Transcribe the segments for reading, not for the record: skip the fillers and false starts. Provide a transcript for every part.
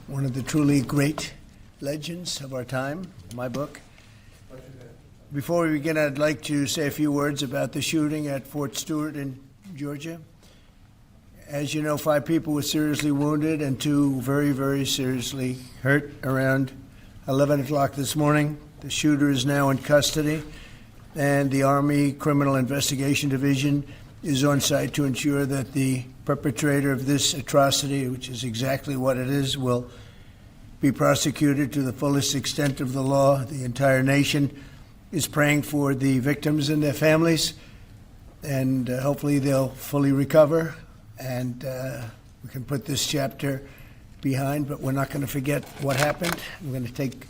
one of the truly great legends of our time, my book. Before we begin, I'd like to say a few words about the shooting at Fort Stewart in Georgia. As you know, 5 people were seriously wounded and 2 very, very seriously hurt around 11 o'clock this morning. The shooter is now in custody, and the Army Criminal Investigation Division is on site to ensure that the perpetrator of this atrocity, which is exactly what it is, will be prosecuted to the fullest extent of the law. The entire nation is praying for the victims and their families, and hopefully they'll fully recover, and we can put this chapter behind, but we're not going to forget what happened. We're going to take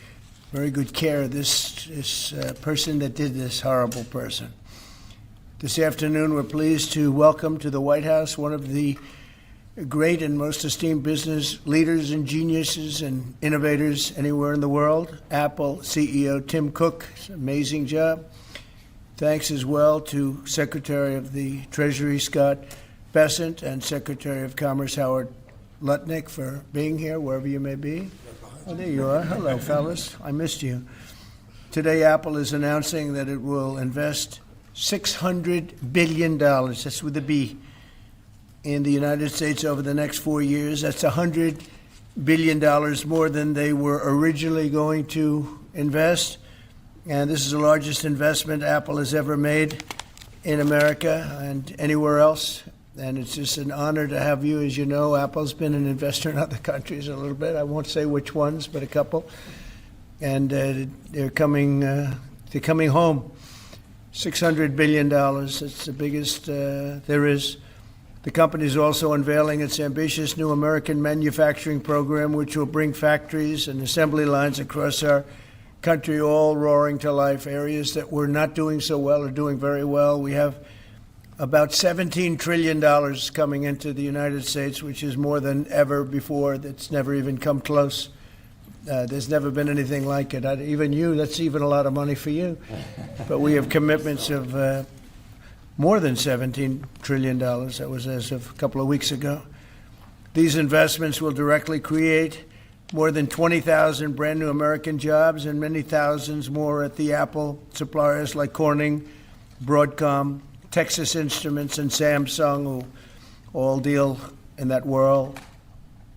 very good care of this person that did this, horrible person. This afternoon, we're pleased to welcome to the White House one of the great and most esteemed business leaders and geniuses and innovators anywhere in the world, Apple CEO Tim Cook. It's an amazing job. Thanks as well to Secretary of the Treasury Scott Bessent and Secretary of Commerce Howard Lutnick for being here, wherever you may be. Oh, there you are. Hello, fellas. I missed you. Today, Apple is announcing that it will invest $600 billion, that's with a B, in the United States over the next 4 years. That's $100 billion more than they were originally going to invest. And this is the largest investment Apple has ever made in America and anywhere else. And it's just an honor to have you. As you know, Apple's been an investor in other countries a little bit. I won't say which ones, but a couple. And they're coming home. $600 billion, it's the biggest there is. The company is also unveiling its ambitious new American manufacturing program, which will bring factories and assembly lines across our country all roaring to life. Areas that were not doing so well are doing very well. We have about $17 trillion coming into the United States, which is more than ever before. That's never even come close. There's never been anything like it. Even you, that's even a lot of money for you. But we have commitments of more than $17 trillion. That was as of a couple of weeks ago. These investments will directly create more than 20,000 brand new American jobs and many thousands more at the Apple suppliers like Corning, Broadcom, Texas Instruments, and Samsung, who all deal in that world.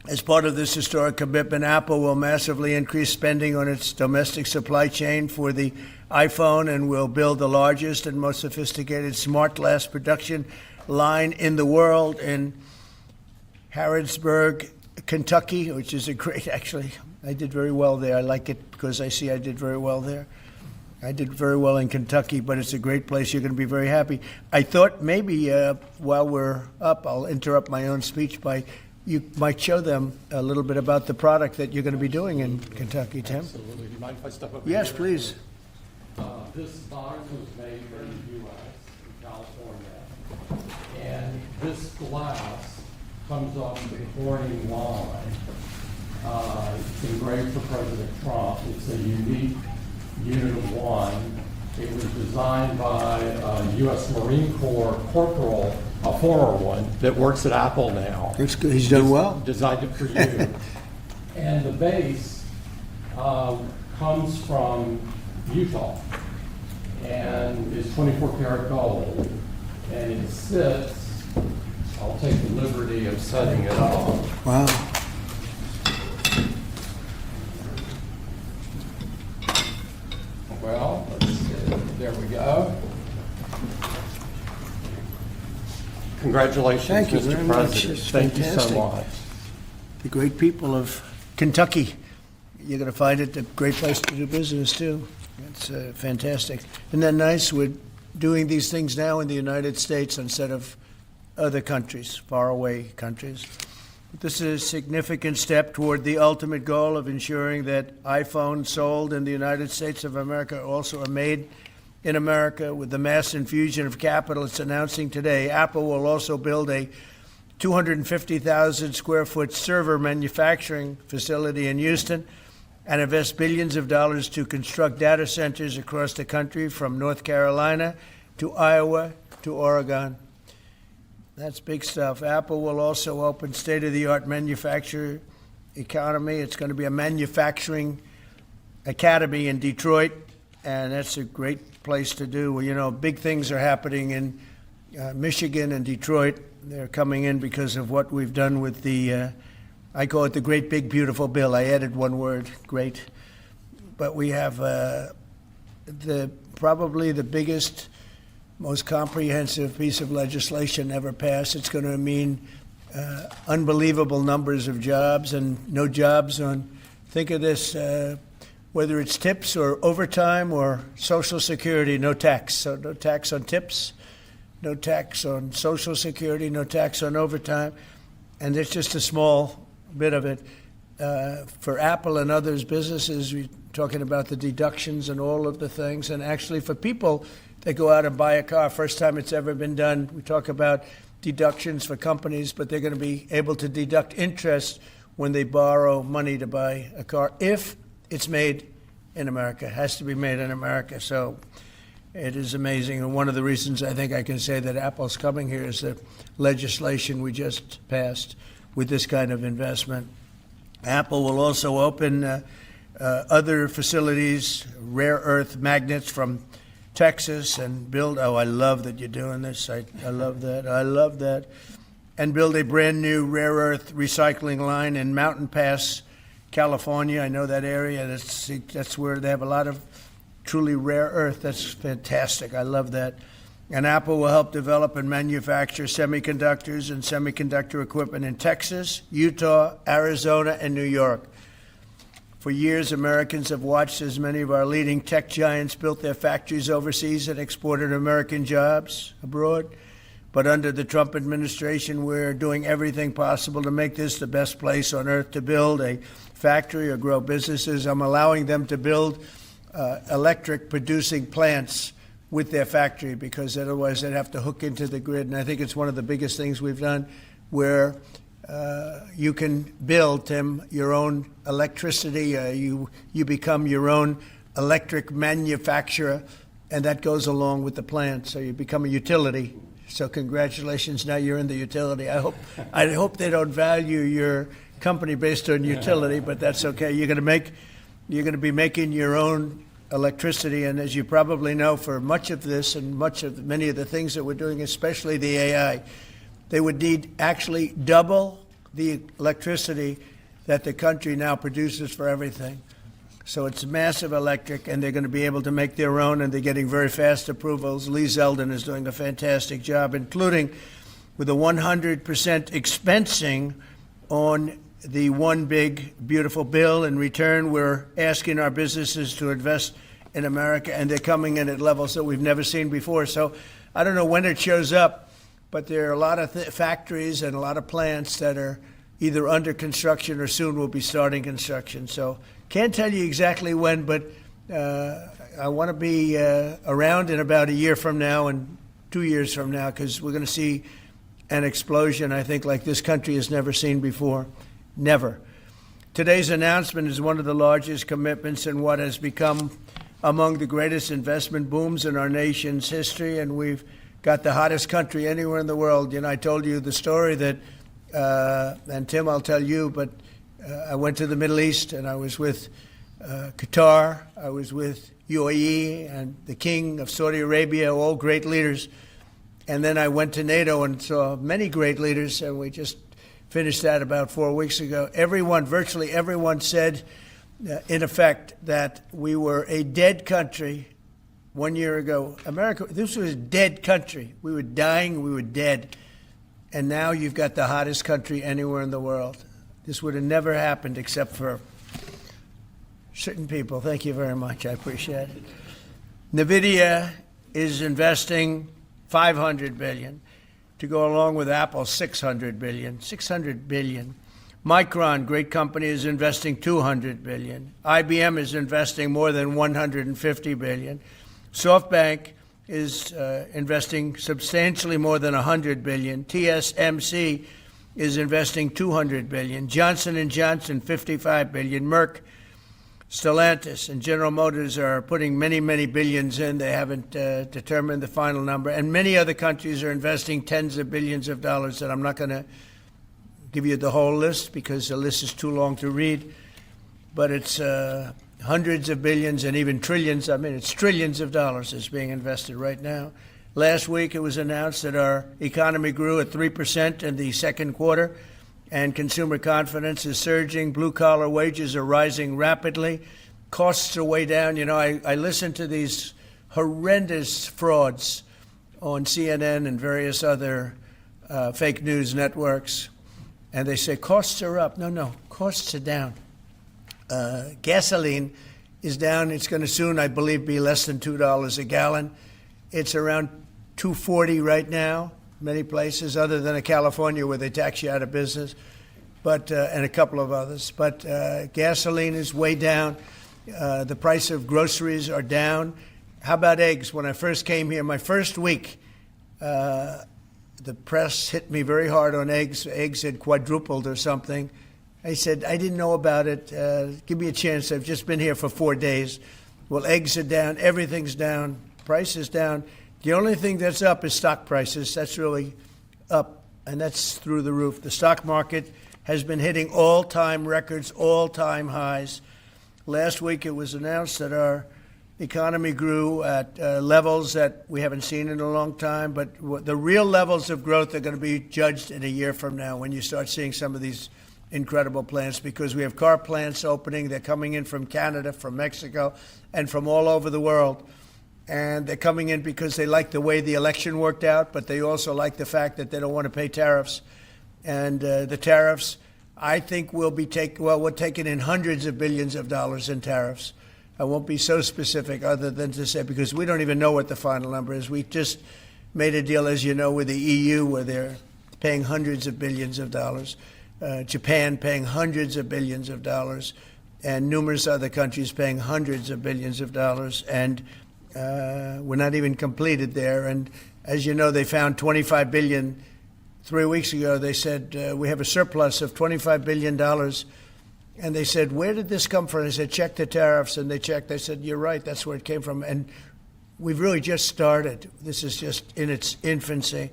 As part of this historic commitment, Apple will massively increase spending on its domestic supply chain for the iPhone and will build the largest and most sophisticated smart glass production line in the world in Harrodsburg, Kentucky, which is a great, actually, I did very well there. I like it because I see I did very well there. I did very well in Kentucky, but it's a great place. You're going to be very happy. I thought maybe while we're up, I'll interrupt my own speech by you might show them a little bit about the product that you're going to be doing in Kentucky, Tim. Absolutely. Do you mind if I step over Yes, here? please. This box was made in the U.S., in California. And this glass comes off the Corning line. It's engraved for President Trump. It's a unique unit of 1. It was designed by a U.S. Marine Corps corporal, a former one, that works at Apple now. That's good. He's done well. Designed it for you. And the base comes from Utah and is 24 karat gold. And it sits, I'll take the liberty of setting it up. Wow. Well, let's see. There we go. Congratulations, Thank you Mr. very much. President. It's Thank you so fantastic. much. The great people of Kentucky. You're going to find it a great place to do business, too. It's fantastic. Isn't that nice? We're doing these things now in the United States instead of other countries, faraway countries. But this is a significant step toward the ultimate goal of ensuring that iPhones sold in the United States of America also are made in America. With the mass infusion of capital it's announcing today, Apple will also build a 250,000 square foot server manufacturing facility in Houston and invest billions of dollars to construct data centers across the country from North Carolina to Iowa to Oregon. That's big stuff. Apple will also open state-of-the-art manufacture economy. It's going to be a manufacturing academy in Detroit, and that's a great place to do. Well, you know, big things are happening in Michigan and Detroit. They're coming in because of what we've done with the, I call it the Great Big Beautiful Bill. I added one word, great. But we have probably the biggest, most comprehensive piece of legislation ever passed. It's going to mean unbelievable numbers of jobs, and no jobs on, think of this, whether it's tips or overtime or Social Security, no tax. So no tax on tips, no tax on Social Security, no tax on overtime. And it's just a small bit of it. For Apple and others businesses, we're talking about the deductions and all of the things. And actually for people that go out and buy a car, first time it's ever been done, we talk about deductions for companies, but they're going to be able to deduct interest when they borrow money to buy a car if it's made in America. It has to be made in America. So it is amazing. And one of the reasons I think I can say that Apple's coming here is the legislation we just passed with this kind of investment. Apple will also open other facilities, rare earth magnets from Texas, and build, oh, I love that you're doing this. I love that. I love that. And build a brand new rare earth recycling line in Mountain Pass, California. I know that area. That's where they have a lot of truly rare earth. That's fantastic. I love that. And Apple will help develop and manufacture semiconductors and semiconductor equipment in Texas, Utah, Arizona, and New York. For years, Americans have watched as many of our leading tech giants built their factories overseas and exported American jobs abroad. But under the Trump administration, we're doing everything possible to make this the best place on earth to build a factory or grow businesses. I'm allowing them to build electric producing plants with their factory, because otherwise they'd have to hook into the grid. And I think it's one of the biggest things we've done, where you can build, Tim, your own electricity. You become your own electric manufacturer, and that goes along with the plant. So you become a utility. So congratulations, now you're in the utility. I hope they don't value your company based on utility, but that's okay. You're going to be making your own electricity, and as you probably know, for much of this and many of the things that we're doing, especially the AI, they would need actually double the electricity that the country now produces for everything. So it's massive electric, and they're going to be able to make their own, and they're getting very fast approvals. Lee Zeldin is doing a fantastic job, including with a 100% expensing on the one big beautiful bill. In return, we're asking our businesses to invest in America, and they're coming in at levels that we've never seen before. So I don't know when it shows up, but there are a lot of factories and a lot of plants that are either under construction or soon will be starting construction. So can't tell you exactly when, but I want to be around in about a year from now and 2 years from now, because we're going to see an explosion, I think, like this country has never seen before. Never. Today's announcement is one of the largest commitments in what has become among the greatest investment booms in our nation's history, and we've got the hottest country anywhere in the world. You know, I told you the story that, and Tim, I'll tell you, but I went to the Middle East, and I was with Qatar, I was with UAE, and the King of Saudi Arabia, all great leaders. And then I went to NATO and saw many great leaders, and we just finished that about 4 weeks ago. Virtually everyone said, in effect, that we were a dead country 1 year ago. America, this was a dead country. We were dying, we were dead. And now you've got the hottest country anywhere in the world. This would have never happened except for certain people. Thank you very much. I appreciate it. NVIDIA is investing $500 billion to go along with Apple, $600 billion. $600 billion. Micron, great company, is investing $200 billion. IBM is investing more than $150 billion. SoftBank is investing substantially more than $100 billion. TSMC is investing $200 billion. Johnson & Johnson, $55 billion. Merck, Stellantis, and General Motors are putting many, many billions in. They haven't determined the final number. And many other countries are investing tens of billions of dollars that I'm not going to give you the whole list because the list is too long to read, but it's hundreds of billions and even trillions. I mean, it's trillions of dollars that's being invested right now. Last week, it was announced that our economy grew at 3% in the second quarter, and consumer confidence is surging. Blue-collar wages are rising rapidly. Costs are way down. You know, I listen to these horrendous frauds on CNN and various other fake news networks, and they say costs are up. No, costs are down. Gasoline is down. It's going to soon, I believe, be less than $2 a gallon. It's around $2.40 right now, many places, other than in California where they tax you out of business, but and a couple of others. But gasoline is way down. The price of groceries are down. How about eggs? When I first came here, my first week, the press hit me very hard on eggs. Eggs had quadrupled or something. I said, I didn't know about it. Give me a chance. I've just been here for 4 days. Well, eggs are down. Everything's down. Price is down. The only thing that's up is stock prices. That's really up, and that's through the roof. The stock market has been hitting all-time records, all-time highs. Last week it was announced that our economy grew at levels that we haven't seen in a long time, but the real levels of growth are going to be judged in a year from now when you start seeing some of these incredible plants, because we have car plants opening. They're coming in from Canada, from Mexico, and from all over the world. And they're coming in because they like the way the election worked out, but they also like the fact that they don't want to pay tariffs. And the tariffs, I think, we're taking in hundreds of billions of dollars in tariffs. I won't be so specific other than to say, because we don't even know what the final number is. We just made a deal, as you know, with the EU where they're paying hundreds of billions of dollars. Japan paying hundreds of billions of dollars, and numerous other countries paying hundreds of billions of dollars. And we're not even completed there. And as you know, they found 25 billion 3 weeks ago. They said, we have a surplus of $25 billion. And they said, where did this come from? I said, check the tariffs. And they checked. They said, you're right, that's where it came from. And we've really just started. This is just in its infancy.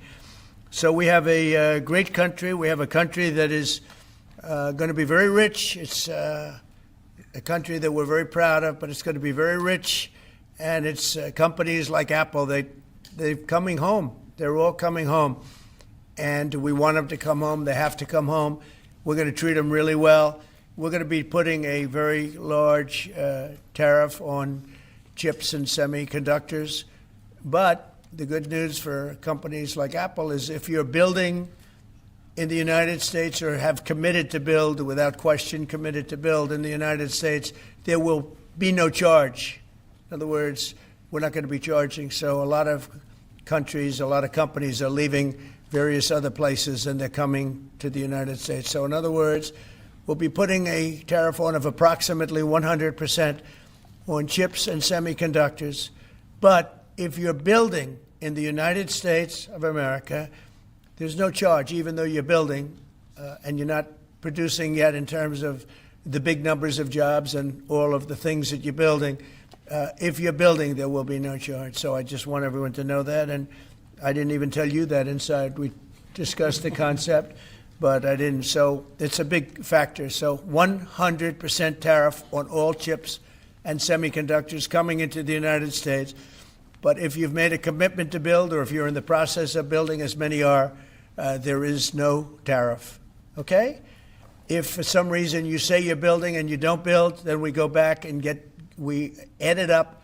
So we have a great country. We have a country that is going to be very rich. It's a country that we're very proud of, but it's going to be very rich. And it's companies like Apple, they're coming home. They're all coming home. And we want them to come home. They have to come home. We're going to treat them really well. We're going to be putting a very large tariff on chips and semiconductors. But the good news for companies like Apple is if you're building in the United States or have committed to build, without question committed to build in the United States, there will be no charge. In other words, we're not going to be charging. So a lot of countries, a lot of companies are leaving various other places and they're coming to the United States. So in other words, we'll be putting a tariff on of approximately 100% on chips and semiconductors. But if you're building in the United States of America, there's no charge, even though you're building and you're not producing yet in terms of the big numbers of jobs and all of the things that you're building. If you're building, there will be no charge. So I just want everyone to know that. And I didn't even tell you that inside. We discussed the concept, but I didn't. So it's a big factor. So 100% tariff on all chips and semiconductors coming into the United States. But if you've made a commitment to build, or if you're in the process of building, as many are, there is no tariff. Okay? If for some reason you say you're building and you don't build, then we go back and we add it up,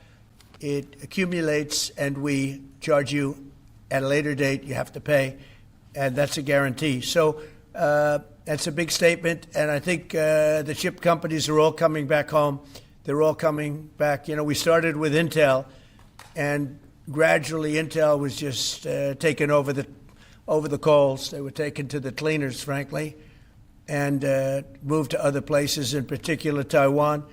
it accumulates, and we charge you at a later date. You have to pay, and that's a guarantee. So that's a big statement, and I think the chip companies are all coming back home. They're all coming back. You know, we started with Intel, and gradually Intel was just taken over the coals. They were taken to the cleaners, frankly, and moved to other places, in particular Taiwan.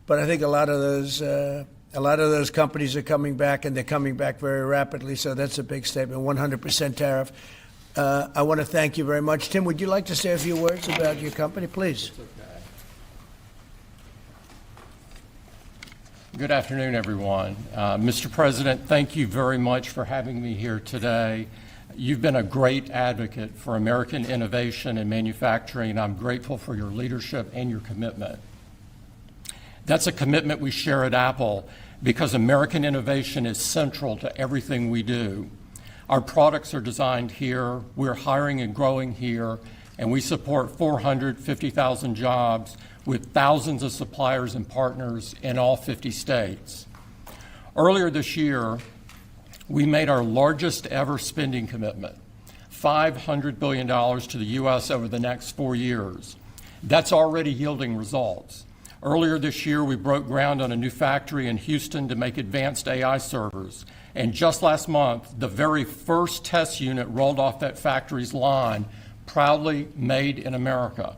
But I think a lot of those companies are coming back, and they're coming back very rapidly. So that's a big statement. 100% tariff. I want to thank you very much, Tim. Would you like to say a few words about your company, please? It's okay. Good afternoon, everyone. Mr. President, thank you very much for having me here today. you've been a great advocate for American innovation and manufacturing. I'm grateful for your leadership and your commitment. That's a commitment we share at Apple because American innovation is central to everything we do. Our products are designed here, we're hiring and growing here, and we support 450,000 jobs with thousands of suppliers and partners in all 50 states. Earlier this year, we made our largest ever spending commitment, $500 billion to the U.S. over the next 4 years. That's already yielding results. Earlier this year, we broke ground on a new factory in Houston to make advanced AI servers. And just last month, the very first test unit rolled off that factory's line, proudly made in America.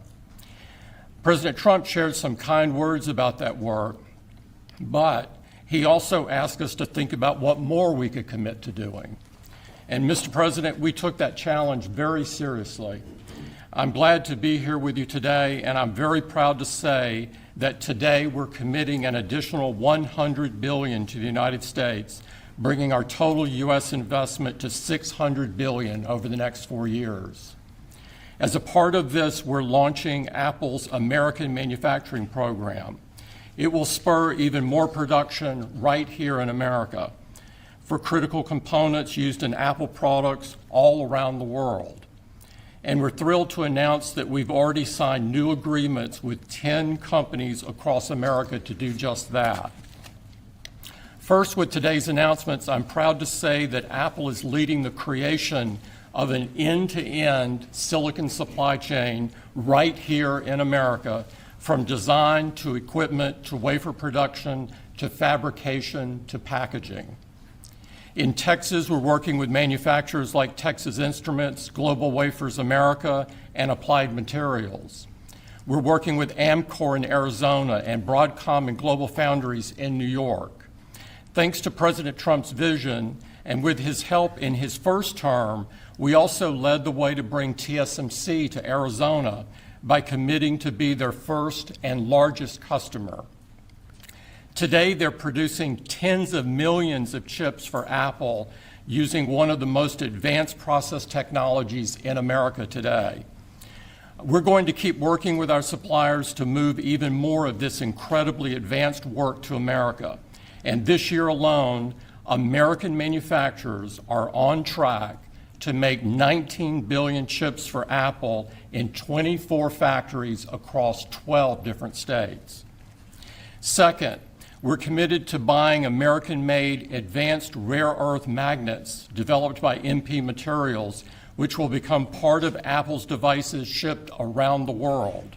President Trump shared some kind words about that work, but he also asked us to think about what more we could commit to doing. And Mr. President, we took that challenge very seriously. I'm glad to be here with you today, and I'm very proud to say that today we're committing an additional $100 billion to the United States, bringing our total U.S. investment to $600 billion over the next 4 years. As a part of this, we're launching Apple's American Manufacturing Program. It will spur even more production right here in America for critical components used in Apple products all around the world. And we're thrilled to announce that we've already signed new agreements with 10 companies across America to do just that. First, with today's announcements, I'm proud to say that Apple is leading the creation of an end-to-end silicon supply chain right here in America, from design to equipment to wafer production to fabrication to packaging. In Texas, we're working with manufacturers like Texas Instruments, Global Wafers America, and Applied Materials. We're working with Amcor in Arizona and Broadcom and Global Foundries in New York. Thanks to President Trump's vision, and with his help in his first term, we also led the way to bring TSMC to Arizona by committing to be their first and largest customer. Today, they're producing tens of millions of chips for Apple using one of the most advanced process technologies in America today. We're going to keep working with our suppliers to move even more of this incredibly advanced work to America. And this year alone, American manufacturers are on track to make 19 billion chips for Apple in 24 factories across 12 different states. Second, we're committed to buying American-made advanced rare earth magnets developed by MP Materials, which will become part of Apple's devices shipped around the world.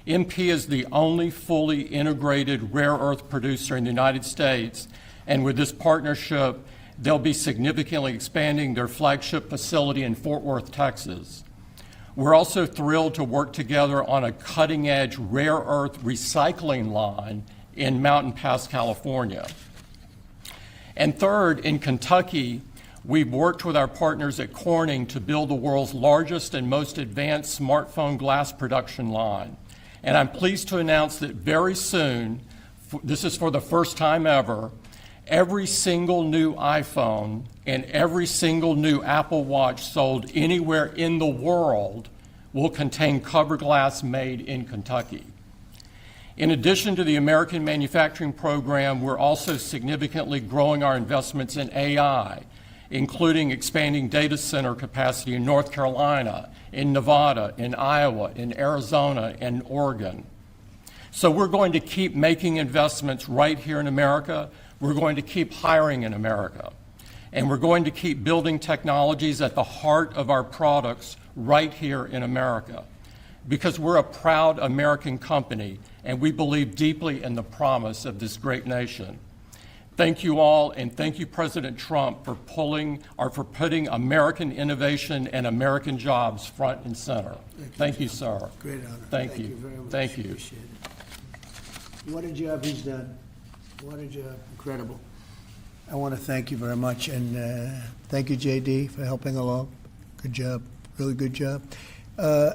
MP is the only fully integrated rare earth producer in the United States, and with this partnership, they'll be significantly expanding their flagship facility in Fort Worth, Texas. We're also thrilled to work together on a cutting-edge rare earth recycling line in Mountain Pass, California. And third, in Kentucky, we've worked with our partners at Corning to build the world's largest and most advanced smartphone glass production line. And I'm pleased to announce that very soon, this is for the first time ever, every single new iPhone and every single new Apple Watch sold anywhere in the world will contain cover glass made in Kentucky. In addition to the American Manufacturing Program, we're also significantly growing our investments in AI, including expanding data center capacity in North Carolina, in Nevada, in Iowa, in Arizona, and Oregon. So we're going to keep making investments right here in America. We're going to keep hiring in America. And we're going to keep building technologies at the heart of our products right here in America. Because we're a proud American company, and we believe deeply in the promise of this great nation. Thank you all, and thank you, President Trump, for putting American innovation and American jobs front and center. Thank you, sir. Great honor. Thank you. Very much. Thank you. Appreciate it. What a job he's done. What a job. Incredible. I want to thank you very much, and thank you, JD, for helping along. Good job. Really good job.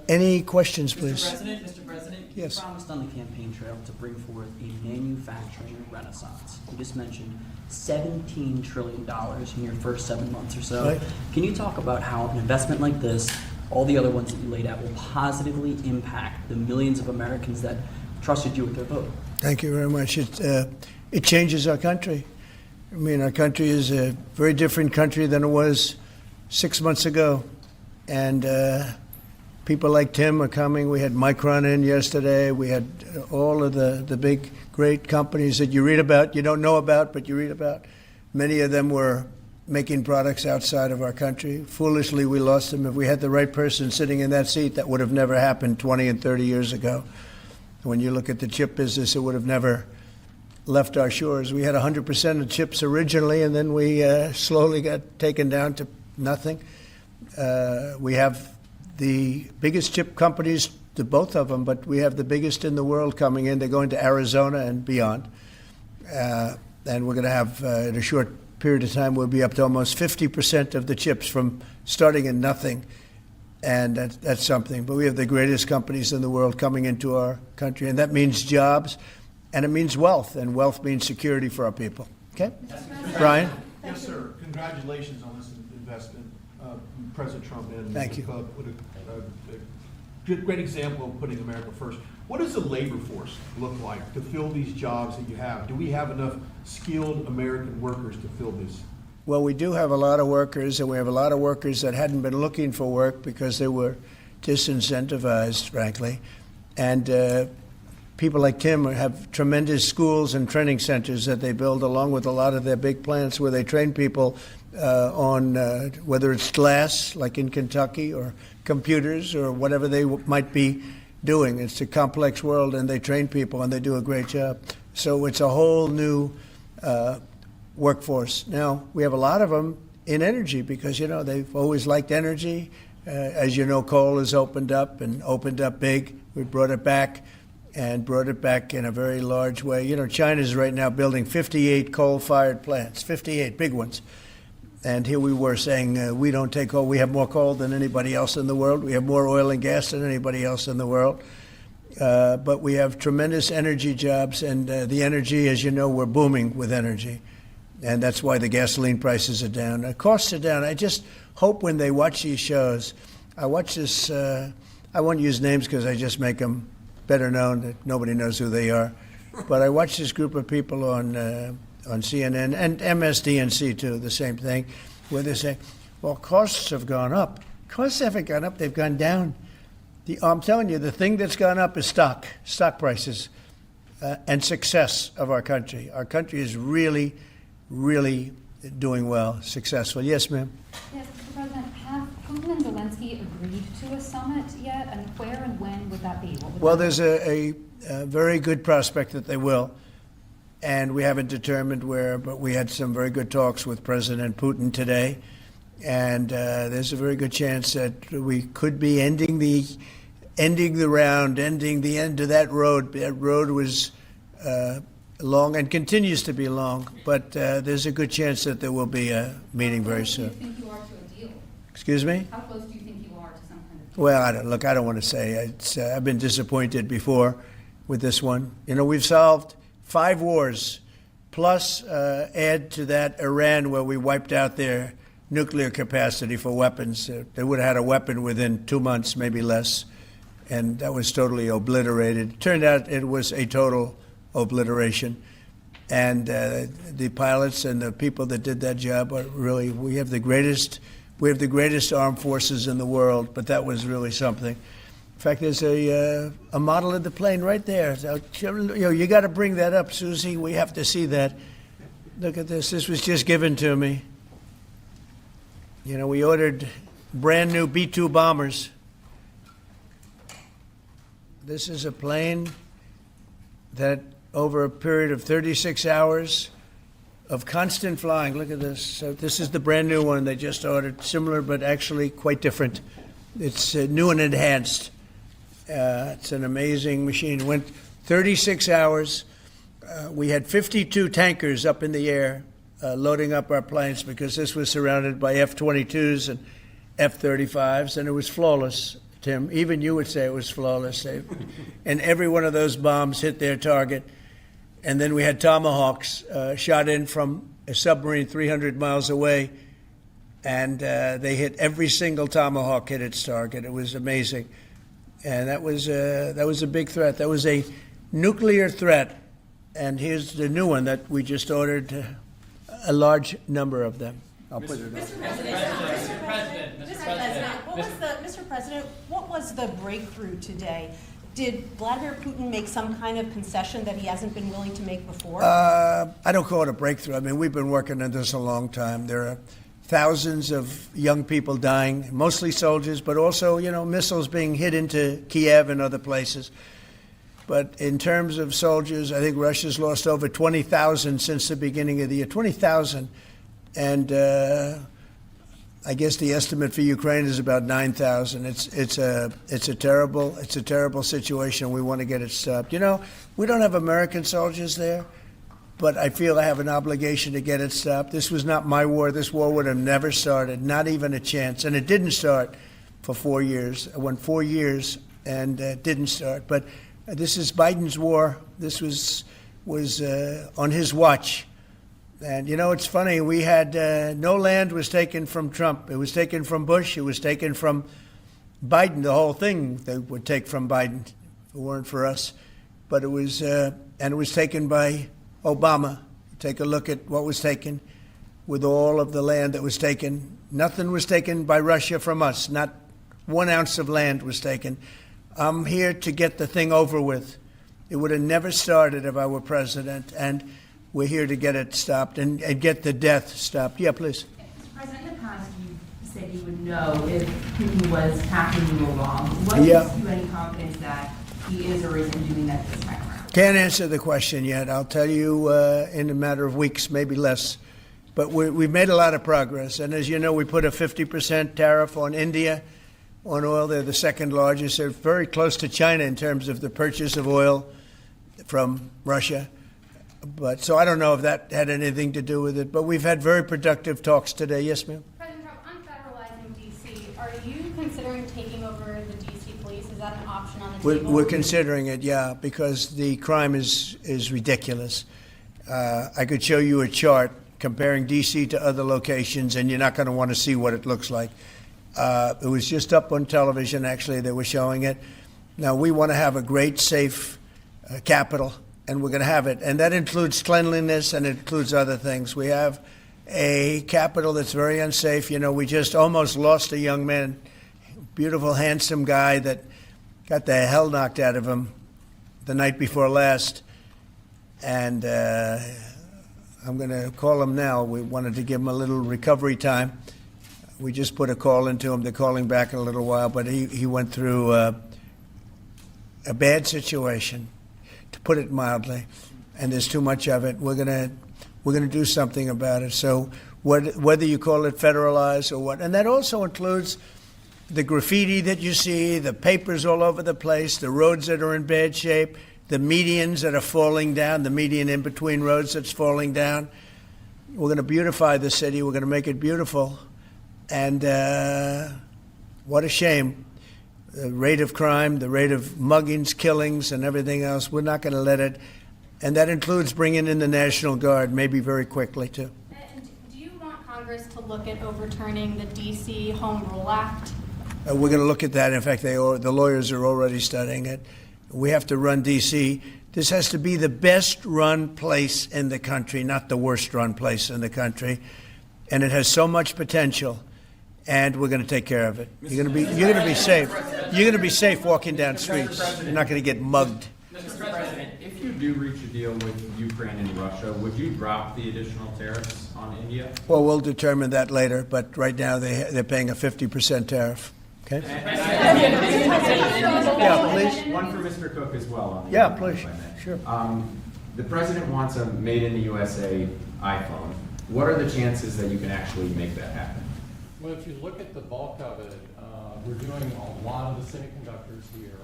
Any questions, please? Mr. President, Yes. You promised on the campaign trail to bring forth a manufacturing renaissance. You just mentioned $17 trillion in your first 7 months or so. Right. Can you talk about how an investment like this, all the other ones that you laid out, will positively impact the millions of Americans that trusted you with their vote? Thank you very much. It changes our country. I mean, our country is a very different country than it was 6 months ago. And people like Tim are coming. We had Micron in yesterday. We had all of the big, great companies that you read about, you don't know about, but you read about. Many of them were making products outside of our country. Foolishly, we lost them. If we had the right person sitting in that seat, that would have never happened 20 and 30 years ago. When you look at the chip business, it would have never left our shores. We had 100% of chips originally, and then we slowly got taken down to nothing. We have the biggest chip companies, the both of them, but we have the biggest in the world coming in. They're going to Arizona and beyond. And we're going to have, in a short period of time, we'll be up to almost 50% of the chips from starting in nothing. And that's something. But we have the greatest companies in the world coming into our country. And that means jobs, and it means wealth. And wealth means security for our people. Okay? Brian? Yes, sir. Congratulations on this investment, President Trump. And Thank you. What a great example of putting America first. What does the labor force look like to fill these jobs that you have? Do we have enough skilled American workers to fill this? Well, we do have a lot of workers, and we have a lot of workers that hadn't been looking for work because they were disincentivized, frankly. And people like Tim have tremendous schools and training centers that they build along with a lot of their big plants where they train people on whether it's glass, like in Kentucky, or computers, or whatever they might be doing. It's a complex world, and they train people, and they do a great job. So it's a whole new workforce. Now, we have a lot of them in energy because, you know, they've always liked energy. As you know, coal has opened up big. We brought it back and brought it back in a very large way. You know, China's right now building 58 coal-fired plants, 58 big ones. And here we were saying we don't take coal. We have more coal than anybody else in the world. We have more oil and gas than anybody else in the world. But we have tremendous energy jobs, and the energy, as you know, we're booming with energy. And that's why the gasoline prices are down. The costs are down. I just hope when they watch these shows, I watch this, I won't use names because I just make them better known, that nobody knows who they are. But I watch this group of people on CNN and MSDNC too, the same thing, where they say, well, costs have gone up. Costs haven't gone up, they've gone down. I'm telling you, the thing that's gone up is stock prices and success of our country. Our country is really doing well, successful. Yes, ma'am? Yes, Mr. President, have Putin and Zelensky agreed to a summit yet? And where and when would that be? Well, there's a very good prospect that they will. And we haven't determined where, but we had some very good talks with President Putin today. And there's a very good chance that we could be ending the end of that road. That road was long and continues to be long, but there's a good chance that there will be a meeting very soon. How close do you think you are to a deal? Excuse me? How close do you think you are to some kind of deal? Well, I don't want to say. I've been disappointed before with this one. You know, we've solved 5 wars, plus add to that Iran, where we wiped out their nuclear capacity for weapons. They would have had a weapon within 2 months, maybe less, and that was totally obliterated. Turned out it was a total obliteration. And the pilots and the people that did that job are really, we have the greatest armed forces in the world, but that was really something. In fact, there's a model of the plane right there. So, you got to bring that up, Susie. We have to see that. Look at this. This was just given to me. You know, we ordered brand new B-2 bombers. This is a plane that over a period of 36 hours of constant flying. Look at this. So this is the brand new one they just ordered. Similar, but actually quite different. It's new and enhanced. It's an amazing machine. It went 36 hours. We had 52 tankers up in the air loading up our planes because this was surrounded by F-22s and F-35s, and it was flawless. Tim. Even you would say it was flawless. And every one of those bombs hit their target. And then we had Tomahawks shot in from a submarine 300 miles away, and they hit every single Tomahawk hit its target. It was amazing. And that was a big threat. That was a nuclear threat. And here's the new one that we just ordered, a large number of them. I'll put it up. Mr. President, what was the breakthrough today? Did Vladimir Putin make some kind of concession that he hasn't been willing to make before? I don't call it a breakthrough. I mean, we've been working on this a long time. There are thousands of young people dying, mostly soldiers, but also, missiles being hit into Kiev and other places. But in terms of soldiers, I think Russia's lost over 20,000 since the beginning of the year. 20,000. And I guess the estimate for Ukraine is about 9,000. It's a terrible situation. We want to get it stopped. We don't have American soldiers there, but I feel I have an obligation to get it stopped. This was not my war. This war would have never started, not even a chance. And it didn't start for 4 years. It went 4 years and didn't start. But this is Biden's war. This was on his watch. And, it's funny, we had no land was taken from Trump. It was taken from Bush. It was taken from Biden. The whole thing they would take from Biden if it weren't for us. But it was taken by Obama. Take a look at what was taken with all of the land that was taken. Nothing was taken by Russia from us. Not 1 ounce of land was taken. I'm here to get the thing over with. It would have never started if I were president, and we're here to get it stopped and get the death stopped. Yeah, please. Mr. President, in the past, you said you would know if Putin was attacking you wrong. What gives you any confidence that he is or isn't doing that this time around? Can't answer the question yet. I'll tell you in a matter of weeks, maybe less. But we've made a lot of progress. And as you know, we put a 50% tariff on India on oil. They're the second largest. They're very close to China in terms of the purchase of oil from Russia. But so I don't know if that had anything to do with it. But we've had very productive talks today. Yes, ma'am? President Trump, on federalizing D.C., are you considering taking over the D.C. police? Is that an option on the table? We're considering it, yeah, because the crime is ridiculous. I could show you a chart comparing D.C. to other locations, and you're not going to want to see what it looks like. It was just up on television, actually. They were showing it. Now, we want to have a great, safe capital, and we're going to have it. And that includes cleanliness, and it includes other things. We have a capital that's very unsafe. We just almost lost a young man, beautiful, handsome guy that got the hell knocked out of him the night before last. And I'm going to call him now. We wanted to give him a little recovery time. We just put a call into him. They're calling back in a little while, but he went through a bad situation, to put it mildly, and there's too much of it. We're gonna do something about it. So whether you call it federalized or what, and that also includes the graffiti that you see, the papers all over the place, the roads that are in bad shape, the medians that are falling down, the median in between roads that's falling down. We're going to beautify the city. We're going to make it beautiful. And what a shame. The rate of crime, the rate of muggings, killings, and everything else, we're not going to let it. And that includes bringing in the National Guard, maybe very quickly, too. And do you want Congress to look at overturning the D.C. Home Rule Act? We're going to look at that. In fact, the lawyers are already studying it. We have to run D.C. This has to be the best-run place in the country, not the worst-run place in the country. And it has so much potential. And we're going to take care of it. You're going to be safe. You're going to be safe walking down streets. You're not going to get mugged. Mr. President, if you do reach a deal with Ukraine and Russia, would you drop the additional tariffs on India? Well, we'll determine that later. But right now they're paying a 50% tariff. Okay. Yeah, please. One for Mr. Cook as well. On the Yeah, other, please. if I may. Sure. The president wants a made in the USA iPhone. What are the chances that you can actually make that happen? Well, if you look at the bulk of it, we're doing a lot of the semiconductors here.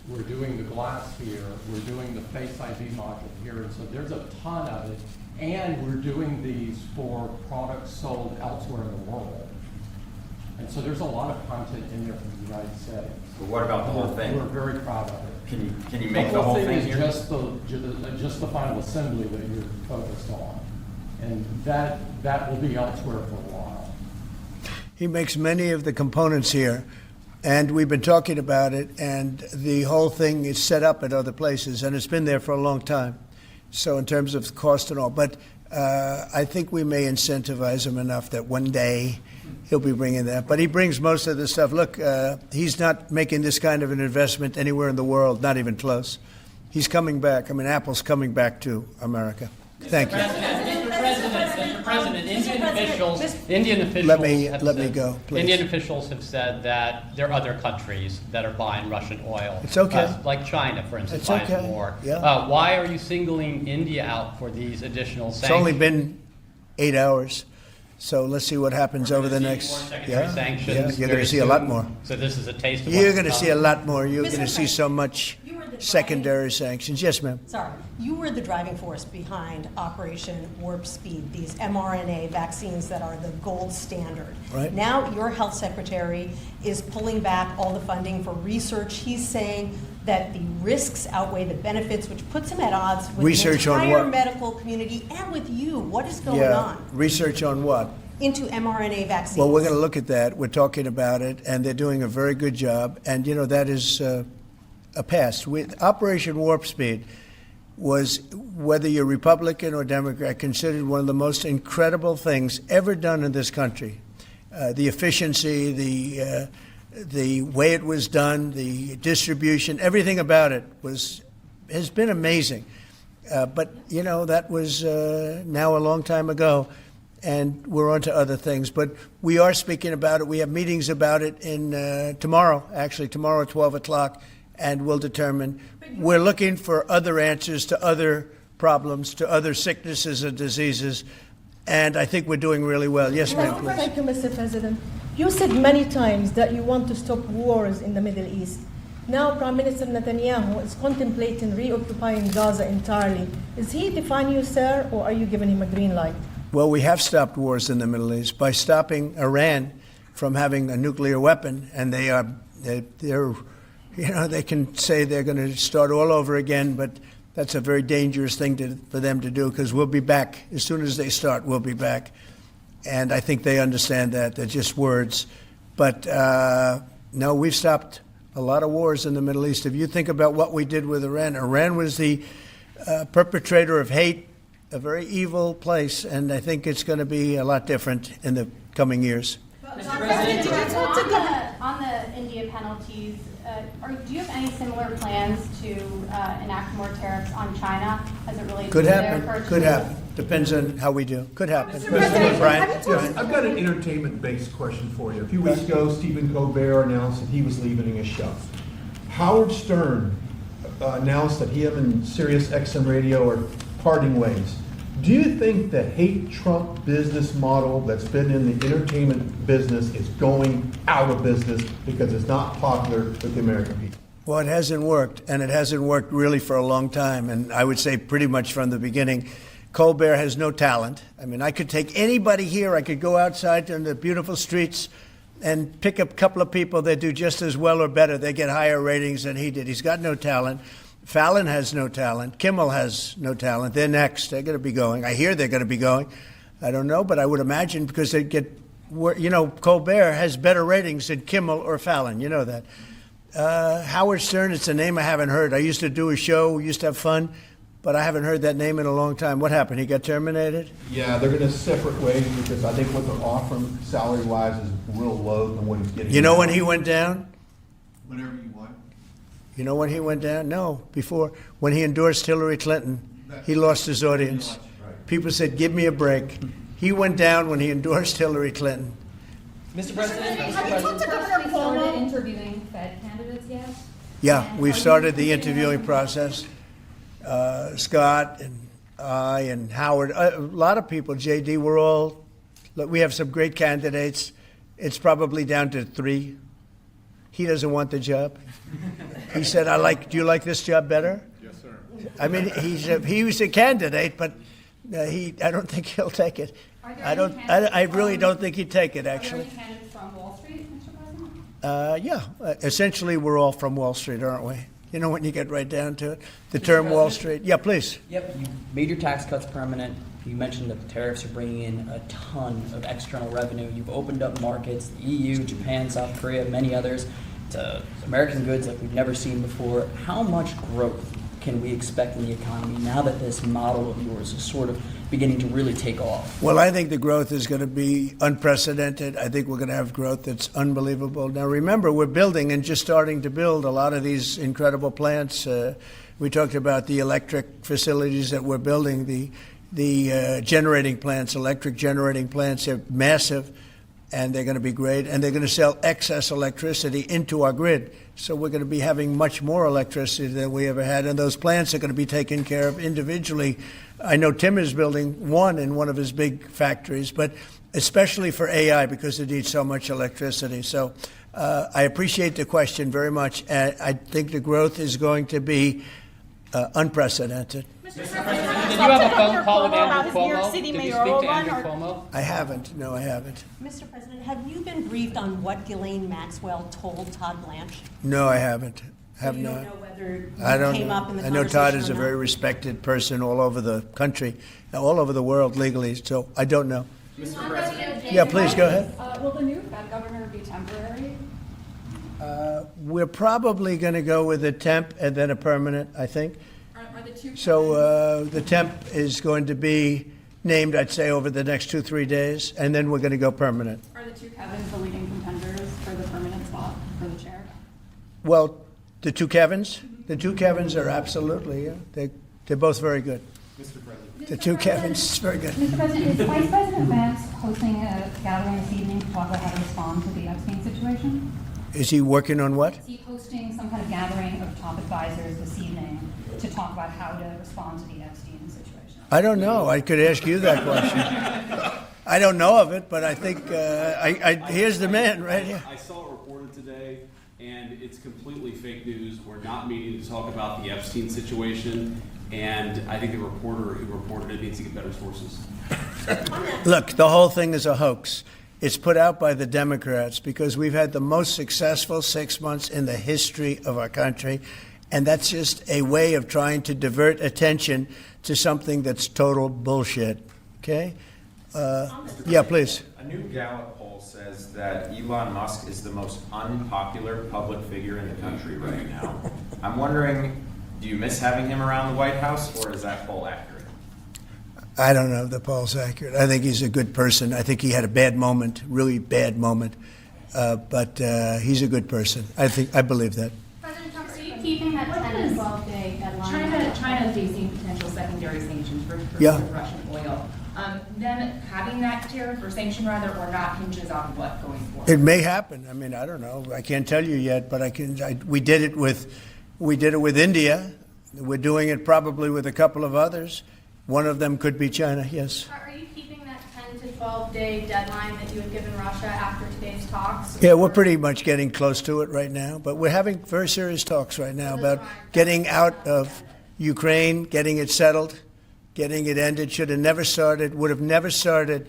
We're doing the glass here. We're doing the Face ID module here. And so there's a ton of it. And we're doing these for products sold elsewhere in the world. And so there's a lot of content in there from the United States. But what about the whole thing? We're very proud of it. Can you make the whole thing is here? just the final assembly that you're focused on. And that will be elsewhere for a while. He makes many of the components here, and we've been talking about it, and the whole thing is set up at other places, and it's been there for a long time. So in terms of cost and all, but I think we may incentivize him enough that one day he'll be bringing that. But he brings most of the stuff. Look, he's not making this kind of an investment anywhere in the world, not even close. He's coming back. I mean, Apple's coming back to America. Thank you. Mr. President, Indian officials Let me have go, said- please. Indian officials have said that there are other countries that are buying Russian oil. It's okay. Like China, for instance, It's buys okay. more. Yeah. Why are you singling India out for these additional It's sanctions? only been 8 hours, so let's see what happens over the More next. secondary sanctions you're going very to see a lot soon. more. So this is a taste of You're what's going to to see a come. lot more. You're Mr. going to see so much You were the secondary sanctions. Yes, ma'am. Sorry, you were the driving force behind Operation Warp Speed, these mRNA vaccines that are the gold standard. Right. Now your health secretary is pulling back all the funding for research. He's saying that the risks outweigh the benefits, which puts him at odds with Research the on entire what? medical community and with you. What is going Yeah. on Research on what? into mRNA vaccines? Well, we're going to look at that. We're talking about it, and they're doing a very good job. And, you know, that is a past. Operation Warp Speed was, whether you're Republican or Democrat, considered one of the most incredible things ever done in this country. The efficiency, the way it was done, the distribution, everything about it has been amazing. But, you know, that was now a long time ago, and we're on to other things. But we are speaking about it. We have meetings about it tomorrow at 12 o'clock, and we'll determine. We're looking for other answers to other problems, to other sicknesses and diseases, and I think we're doing really well. Yes, ma'am, please. Thank you, Mr. President. You said many times that you want to stop wars in the Middle East. Now, Prime Minister Netanyahu is contemplating reoccupying Gaza entirely. Is he defying you, sir, or are you giving him a green light? Well, we have stopped wars in the Middle East by stopping Iran from having a nuclear weapon, and they're you know, they can say they're going to start all over again, but that's a very dangerous thing for them to do, because we'll be back. As soon as they start, we'll be back. And I think they understand that. They're just words. But no, we've stopped a lot of wars in the Middle East. If you think about what we did with Iran, Iran was the perpetrator of hate, a very evil place, and I think it's going to be a lot different in the coming years. On the India penalties, do you have any similar plans to enact more tariffs on China as it relates Could to their happen. purchases? Could happen. Depends on how we do. Could happen. President, Brian? have you Yes, I've got an entertainment-based question for you. A few weeks ago, Stephen Colbert announced that he was leaving his show. Howard Stern announced that he and Sirius XM Radio are parting ways. Do you think the hate Trump business model that's been in the entertainment business is going out of business because it's not popular with the American people? Well, it hasn't worked, and it hasn't worked really for a long time, and I would say pretty much from the beginning. Colbert has no talent. I mean, I could take anybody here, I could go outside in the beautiful streets and pick up a couple of people that do just as well or better. They get higher ratings than he did. He's got no talent. Fallon has no talent. Kimmel has no talent. They're next. They're going to be going. I hear they're going to be going. I don't know, but I would imagine because they get, you know, Colbert has better ratings than Kimmel or Fallon. You know that. Howard Stern, it's a name I haven't heard. I used to do a show, we used to have fun, but I haven't heard that name in a long time. What happened? He got terminated? Yeah, they're going to separate ways because I think what they're offering salary-wise is real low than what he's getting. You know now. when he went down? Whenever you want. You know when he went down? No, before. When he endorsed Hillary Clinton, he lost his audience. People said, give me a break. He went down when he endorsed Hillary Clinton. Mr. President, Have you talked to Governor Have you started Cuomo? interviewing Fed candidates yet? Yeah, And we've are you started the considering- interviewing process. Scott and I and Howard, a lot of people, JD, we have some great candidates. It's probably down to 3. He doesn't want the job. He said, do you like this job better? Yes, sir. I mean, he was a candidate, but I don't think he'll take it. Are there I any don't. candidates I really from- don't think he'd take it. Are there Actually, any candidates from Wall Street Yeah, essentially, we're all from Wall Street, aren't we? You know, when you get right down to it, the term Wall Street. Yeah, please. Yep, you made your tax cuts permanent. You mentioned that the tariffs are bringing in a ton of external revenue. You've opened up markets, the EU, Japan, South Korea, many others, to American goods like we've never seen before. How much growth can we expect in the economy now that this model of yours is sort of beginning to really take off? Well, I think the growth is going to be unprecedented. I think we're going to have growth that's unbelievable. Now, remember, we're building and just starting to build a lot of these incredible plants. We talked about the electric facilities that we're building, the generating plants, electric generating plants. Are massive, and they're going to be great. And they're going to sell excess electricity into our grid. So we're going to be having much more electricity than we ever had. And those plants are going to be taken care of individually. I know Tim is building one in one of his big factories, but especially for AI because it needs so much electricity. So I appreciate the question very much. And I think the growth is going to be unprecedented. Did you have a phone call with Andrew Cuomo? Did you speak to Andrew Cuomo? I haven't. No, I haven't. Mr. President, have you been briefed on what Ghislaine Maxwell told Todd Blanche? No, I haven't. Have So you not. don't know whether it I don't came know. up in the I know Todd conversation is or a not? very respected person all over the country, all over the world legally, so I don't know. Mr. President. Yeah, please, go ahead. Will the new Fed governor be temporary? We're probably going to go with a temp and then a permanent, I think. Are the two So the temp is going to be named, I'd say, over the next 2-3 days, and then we're going to go permanent. Are the two Kevins the leading contenders for the permanent spot for the chair? Well, the two Kevins? The two Kevins are absolutely, yeah. They're both very good. Mr. President. The two Kevins, very good. Mr. President, is Vice President Vance hosting a gathering this evening to talk about how to respond to the Epstein situation? Is he working on what? Is he hosting some kind of gathering of top advisors this evening to talk about how to respond to the Epstein situation? I don't know. I could ask you that question. I don't know of it, but I think here's the man right here. I saw it reported today, and it's completely fake news. We're not meeting to talk about the Epstein situation, and I think the reporter who reported it needs to get better sources. Look, the whole thing is a hoax. It's put out by the Democrats because we've had the most successful 6 months in the history of our country, and that's just a way of trying to divert attention to something that's total bullshit. Okay? Yeah, please. A new Gallup poll says that Elon Musk is the most unpopular public figure in the country right now. I'm wondering, do you miss having him around the White House, or is that poll accurate? I don't know if the poll's accurate. I think he's a good person. I think he had a bad moment, really bad moment, but he's a good person. I believe that. President Trump, are you keeping that 10 to 12 day deadline? China facing potential secondary sanctions for Yeah. Russian oil. Then having that tariff or sanction rather or not hinges on what going forward? It may happen. I mean, I don't know. I can't tell you yet, but we did it with India. We're doing it probably with a couple of others. One of them could be China. Yes. Are you keeping that 10 to 12 day deadline that you had given Russia after today's talks? Yeah, we're pretty much getting close to it right now, but we're having very serious talks right now about getting out of Ukraine, getting it settled, getting it ended. Should have never started, would have never started.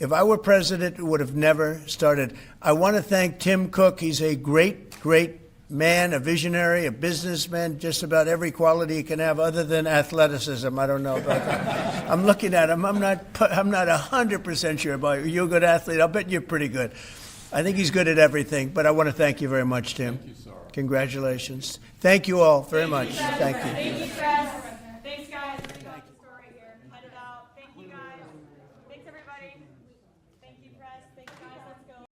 If I were president, it would have never started. I want to thank Tim Cook. He's a great, great man, a visionary, a businessman, just about every quality he can have other than athleticism. I don't know about that. I'm looking at him. I'm not 100% sure about you. You're a good athlete. I'll bet you're pretty good. I think he's good at everything, but I want to thank you very much, Tim. Thank you, sir. Congratulations. Thank you all very much. Thank you. Thank you, Chris.